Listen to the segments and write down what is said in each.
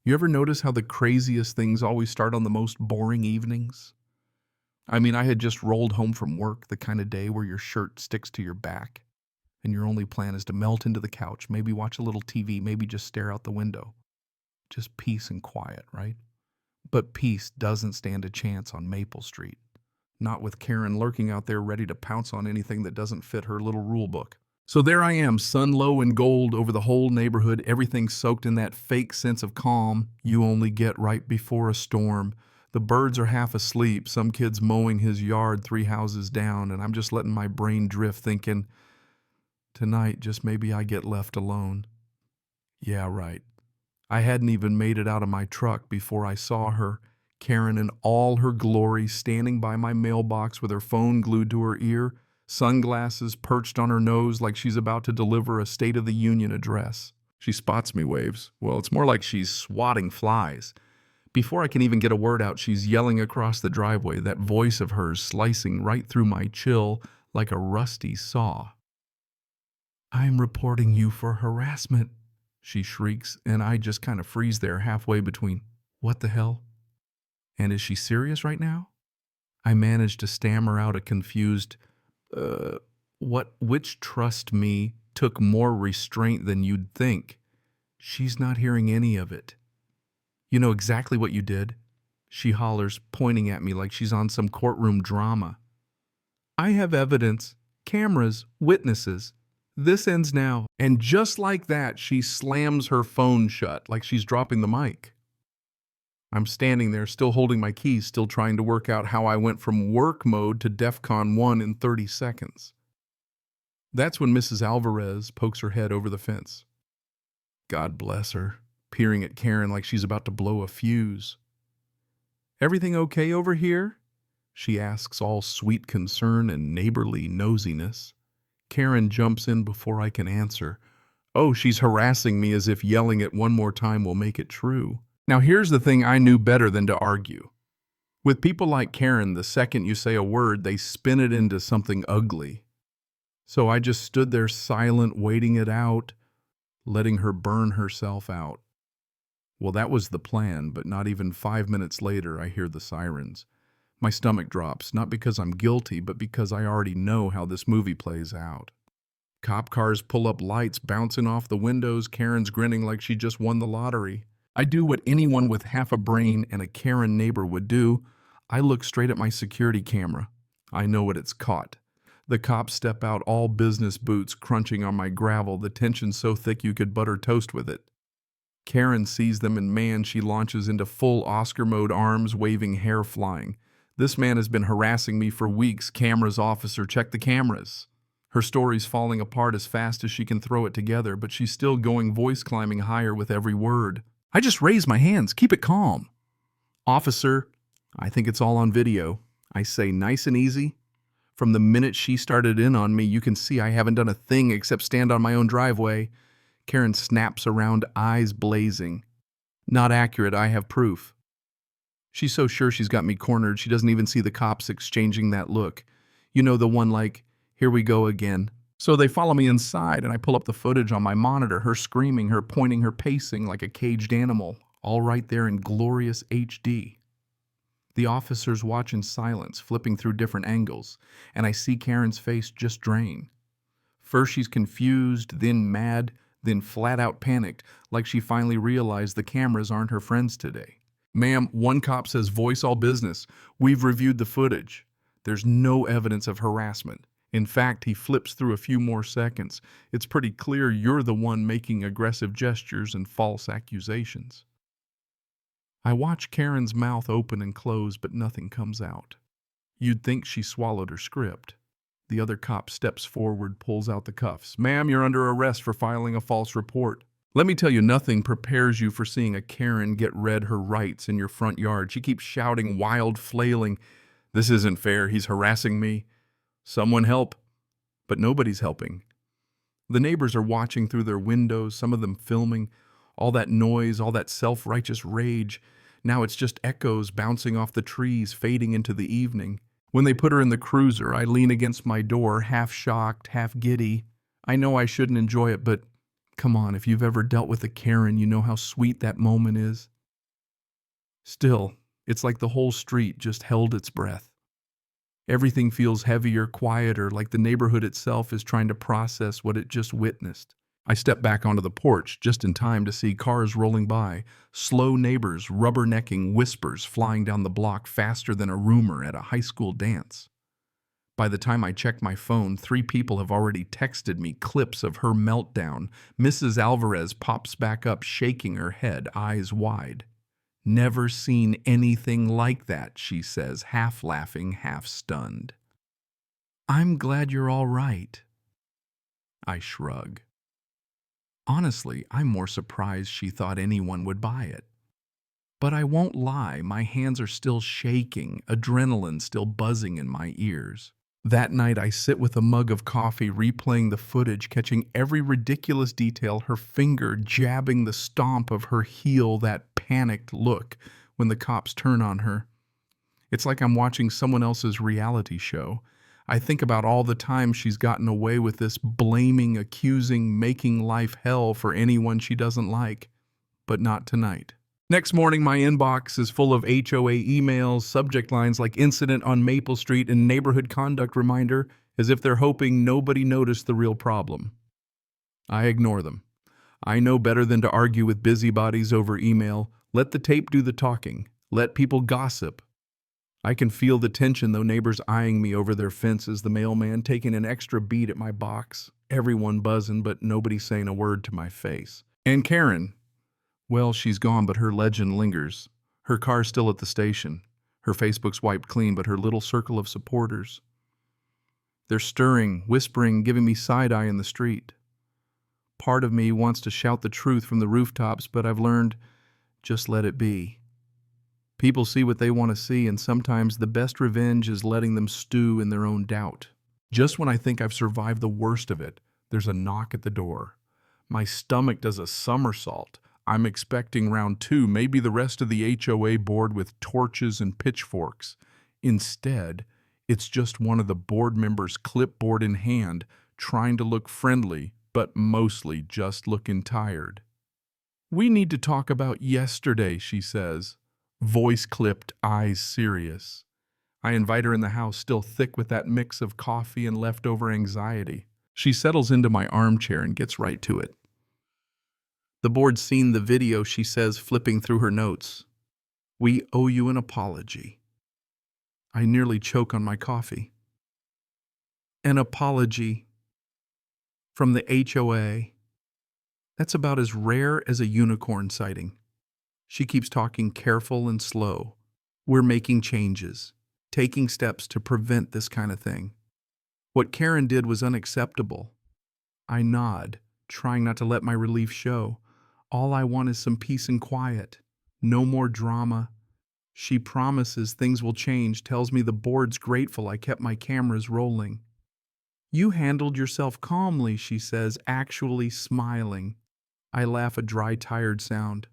You ever notice how the craziest things always start on the most boring evenings? I mean, I had just rolled home from work, the kind of day where your shirt sticks to your back, and your only plan is to melt into the couch, maybe watch a little TV, maybe just stare out the window. Just peace and quiet, right? But peace doesn't stand a chance on Maple Street. Not with Karen lurking out there ready to pounce on anything that doesn't fit her little rule book. So there I am, sun low and gold over the whole neighborhood, everything soaked in that fake sense of calm you only get right before a storm. The birds are half asleep, some kid's mowing his yard 3 houses down, and I'm just letting my brain drift thinking, tonight just maybe I get left alone. Yeah, right. I hadn't even made it out of my truck before I saw her, Karen in all her glory, standing by my mailbox with her phone glued to her ear, sunglasses perched on her nose like she's about to deliver a State of the Union address. She spots me, waves. Well, it's more like she's swatting flies. Before I can even get a word out, she's yelling across the driveway, that voice of hers slicing right through my chill like a rusty saw. "I'm reporting you for harassment," she shrieks, and I just kind of freeze there halfway between, what the hell? And is she serious right now? I managed to stammer out a confused, which, trust me, took more restraint than you'd think. She's not hearing any of it. "You know exactly what you did?" she hollers, pointing at me like she's on some courtroom drama. "I have evidence, cameras, witnesses. This ends now." And just like that, she slams her phone shut like she's dropping the mic. I'm standing there, still holding my keys, still trying to work out how I went from work mode to DEFCON 1 in 30 seconds. That's when Mrs. Alvarez pokes her head over the fence. God bless her, peering at Karen like she's about to blow a fuse. "Everything okay over here?" she asks, all sweet concern and neighborly nosiness. Karen jumps in before I can answer. Oh, she's harassing me as if yelling it one more time will make it true. Now here's the thing I knew better than to argue. With people like Karen, the second you say a word, they spin it into something ugly. So I just stood there silent, waiting it out, letting her burn herself out. Well, that was the plan, but not even 5 minutes later, I hear the sirens. My stomach drops, not because I'm guilty, but because I already know how this movie plays out. Cop cars pull up, lights bouncing off the windows, Karen's grinning like she just won the lottery. I do what anyone with half a brain and a Karen neighbor would do. I look straight at my security camera. I know what it's caught. The cops step out, all business boots crunching on my gravel, the tension so thick you could butter toast with it. Karen sees them, and man, she launches into full Oscar mode, arms waving, hair flying. This man has been harassing me for weeks. "Cameras, officer, check the cameras." Her story's falling apart as fast as she can throw it together, but she's still going, voice climbing higher with every word. I just raise my hands. Keep it calm. "Officer, I think it's all on video," I say, nice and easy. From the minute she started in on me, you can see I haven't done a thing except stand on my own driveway. Karen snaps around, eyes blazing. "Not accurate, I have proof." She's so sure she's got me cornered, she doesn't even see the cops exchanging that look. You know, the one like, here we go again. So they follow me inside, and I pull up the footage on my monitor, her screaming, her pointing, her pacing like a caged animal, all right there in glorious HD. The officers watch in silence, flipping through different angles, and I see Karen's face just drain. First she's confused, then mad, then flat-out panicked, like she finally realized the cameras aren't her friends today. "Ma'am," one cop says, "voice all business. We've reviewed the footage. There's no evidence of harassment. In fact," he flips through a few more seconds, "it's pretty clear you're the one making aggressive gestures and false accusations." I watch Karen's mouth open and close, but nothing comes out. You'd think she swallowed her script. The other cop steps forward, pulls out the cuffs. "Ma'am, you're under arrest for filing a false report." Let me tell you, nothing prepares you for seeing a Karen get read her rights in your front yard. She keeps shouting, wild, flailing, "This isn't fair, he's harassing me. Someone help." But nobody's helping. The neighbors are watching through their windows, some of them filming. All that noise, all that self-righteous rage. Now it's just echoes bouncing off the trees, fading into the evening. When they put her in the cruiser, I lean against my door, half shocked, half giddy. I know I shouldn't enjoy it, but come on, if you've ever dealt with a Karen, you know how sweet that moment is. Still, it's like the whole street just held its breath. Everything feels heavier, quieter, like the neighborhood itself is trying to process what it just witnessed. I step back onto the porch just in time to see cars rolling by, slow neighbors rubbernecking whispers flying down the block faster than a rumor at a high school dance. By the time I check my phone, 3 people have already texted me clips of her meltdown. Mrs. Alvarez pops back up, shaking her head, eyes wide. "Never seen anything like that," she says, half laughing, half stunned. "I'm glad you're all right." I shrug. Honestly, I'm more surprised she thought anyone would buy it. But I won't lie, my hands are still shaking, adrenaline still buzzing in my ears. That night, I sit with a mug of coffee, replaying the footage, catching every ridiculous detail, her finger jabbing the stomp of her heel, that panicked look when the cops turn on her. It's like I'm watching someone else's reality show. I think about all the times she's gotten away with this, blaming, accusing, making life hell for anyone she doesn't like. But not tonight. Next morning, my inbox is full of HOA emails, subject lines like "incident on Maple Street" and "neighborhood conduct reminder," as if they're hoping nobody noticed the real problem. I ignore them. I know better than to argue with busybodies over email. Let the tape do the talking. Let people gossip. I can feel the tension, though, neighbors eyeing me over their fences, the mailman taking an extra beat at my box, everyone buzzing but nobody saying a word to my face. And Karen, well, she's gone, but her legend lingers. Her car's still at the station. Her Facebook's wiped clean, but her little circle of supporters. They're stirring, whispering, giving me side-eye in the street. Part of me wants to shout the truth from the rooftops, but I've learned, just let it be. People see what they want to see, and sometimes the best revenge is letting them stew in their own doubt. Just when I think I've survived the worst of it, there's a knock at the door. My stomach does a somersault. I'm expecting round 2, maybe the rest of the HOA board with torches and pitchforks. Instead, it's just one of the board members, clipboard in hand, trying to look friendly, but mostly just looking tired. "We need to talk about yesterday," she says, voice clipped, eyes serious. I invite her in the house, still thick with that mix of coffee and leftover anxiety. She settles into my armchair and gets right to it. "The board's seen the video," she says, flipping through her notes. "We owe you an apology." I nearly choke on my coffee. An apology from the HOA. That's about as rare as a unicorn sighting. She keeps talking, careful and slow. "We're making changes, taking steps to prevent this kind of thing. What Karen did was unacceptable." I nod, trying not to let my relief show. All I want is some peace and quiet. No more drama. She promises things will change, tells me the board's grateful I kept my cameras rolling. "You handled yourself calmly," she says, actually smiling. I laugh, a dry, tired sound.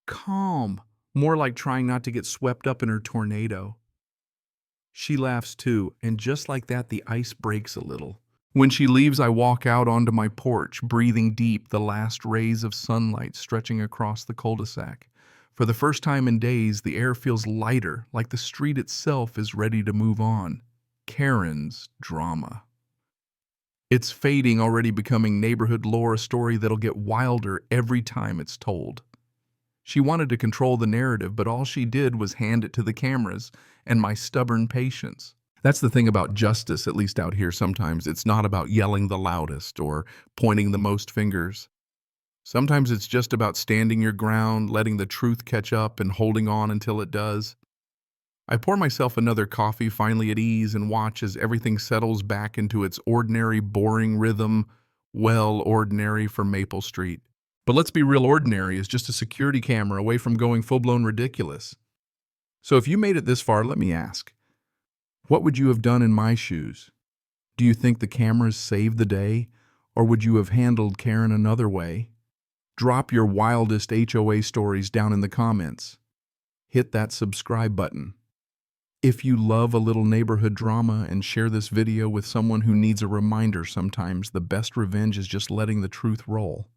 Calm, more like trying not to get swept up in her tornado. She laughs too, and just like that, the ice breaks a little. When she leaves, I walk out onto my porch, breathing deep, the last rays of sunlight stretching across the cul-de-sac. For the first time in days, the air feels lighter, like the street itself is ready to move on. Karen's drama. It's fading, already becoming neighborhood lore, a story that'll get wilder every time it's told. She wanted to control the narrative, but all she did was hand it to the cameras and my stubborn patience. That's the thing about justice, at least out here sometimes. It's not about yelling the loudest or pointing the most fingers. Sometimes it's just about standing your ground, letting the truth catch up, and holding on until it does. I pour myself another coffee, finally at ease, and watch as everything settles back into its ordinary, boring rhythm. Well, ordinary for Maple Street. But let's be real, ordinary is just a security camera away from going full-blown ridiculous. So if you made it this far, let me ask, what would you have done in my shoes? Do you think the cameras saved the day, or would you have handled Karen another way? Drop your wildest HOA stories down in the comments. Hit that subscribe button. If you love a little neighborhood drama, and share this video with someone who needs a reminder sometimes the best revenge is just letting the truth roll.